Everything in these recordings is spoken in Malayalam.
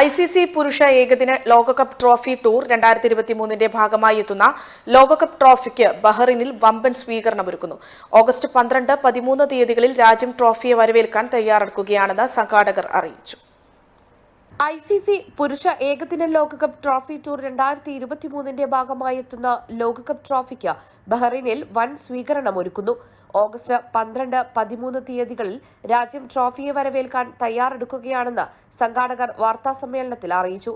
ICC പുരുഷ ഏകദിന ലോകകപ്പ് ട്രോഫി ടൂർ 2023 ഭാഗമായി എത്തുന്ന ലോകകപ്പ് ട്രോഫിക്ക് ബഹ്റൈനിൽ വമ്പൻ സ്വീകരണമൊരുക്കുന്നു. ഓഗസ്റ്റ് 12-13 തീയതികളിൽ രാജ്യം ട്രോഫിയെ വരവേൽക്കാൻ തയ്യാറെടുക്കുകയാണെന്ന് സംഘാടകർ അറിയിച്ചു. ICC പുരുഷ ഏകദിന ലോകകപ്പ് ട്രോഫി ടൂർ 2023 ഭാഗമായി എത്തുന്ന ലോകകപ്പ് ട്രോഫിക്ക് ബഹ്റൈനിൽ വൻ സ്വീകരണമൊരുക്കുന്നു. ഓഗസ്റ്റ് 12-13 തീയതികളിൽ രാജ്യം ട്രോഫിയെ വരവേൽക്കാൻ തയ്യാറെടുക്കുകയാണെന്ന് സംഘാടകർ വാർത്താസമ്മേളനത്തിൽ അറിയിച്ചു.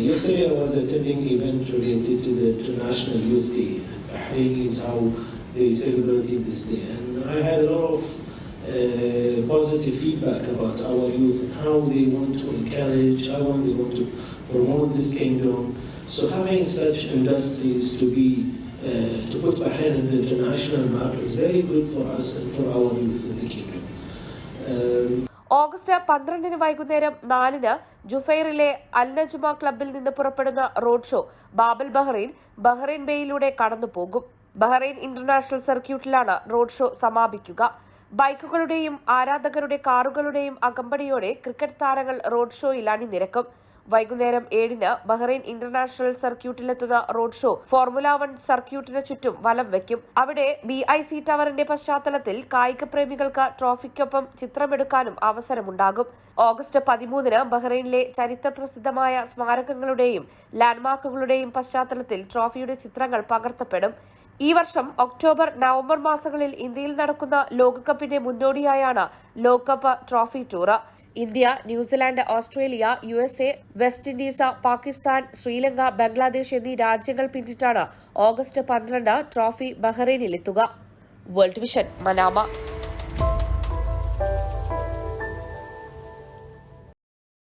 Yesterday I was attending an event related to the International Youth Day. Bahrain is how they celebrated this day, and I had a lot of positive feedback about our youth and how they want to encourage, how they want to promote this kingdom. So having such industries to put Bahrain in the international map is very good for us and for our youth in the kingdom. August 12 വൈകുന്നേരം 4 ജുഫൈറിലെ അൽ നജ്മ ക്ലബിൽ നിന്ന് പുറപ്പെടുന്ന റോഡ് ഷോ ബാബൽ ബഹ്റൈൻ ബേയിലൂടെ കടന്നുപോകും. ബഹ്റൈൻ ഇന്റർനാഷണൽ സർക്യൂട്ടിലാണ് റോഡ് ഷോ സമാപിക്കുക. ബൈക്കുകളുടെയും ആരാധകരുടെ കാറുകളുടെയും അകമ്പടിയോടെ ക്രിക്കറ്റ് താരങ്ങൾ റോഡ് ഷോയിൽ അണിനിരക്കും. വൈകുന്നേരം 7 ബഹ്റൈൻ ഇന്റർനാഷണൽ സർക്യൂട്ടിലെത്തുന്ന റോഡ് ഷോ ഫോർമുല 1 സർക്യൂട്ടിന് ചുറ്റും വലം വയ്ക്കും. അവിടെ BIC ടവറിന്റെ പശ്ചാത്തലത്തിൽ കായിക പ്രേമികൾക്ക് ട്രോഫിക്കൊപ്പം ചിത്രമെടുക്കാനും അവസരമുണ്ടാകും. ഓഗസ്റ്റ് 13 ബഹ്റൈനിലെ ചരിത്രപ്രസിദ്ധമായ സ്മാരകങ്ങളുടെയും ലാൻഡ്മാർക്കുകളുടെയും പശ്ചാത്തലത്തിൽ ട്രോഫിയുടെ ചിത്രങ്ങൾ പകർത്തപ്പെടും. ഈ വർഷം ഒക്ടോബർ, നവംബർ മാസങ്ങളിൽ ഇന്ത്യയിൽ നടക്കുന്ന ലോകകപ്പിന്റെ മുന്നോടിയായാണ് ലോകകപ്പ് trophy tour. India, New Zealand, Australia, USA, West Indies, Pakistan, Sri Lanka, Bangladesh എന്നീ രാജ്യങ്ങൾ പിന്നിട്ടാണ് ഓഗസ്റ്റ് 12 ട്രോഫി ബഹ്റൈനിലെത്തുക. World vision, Manama.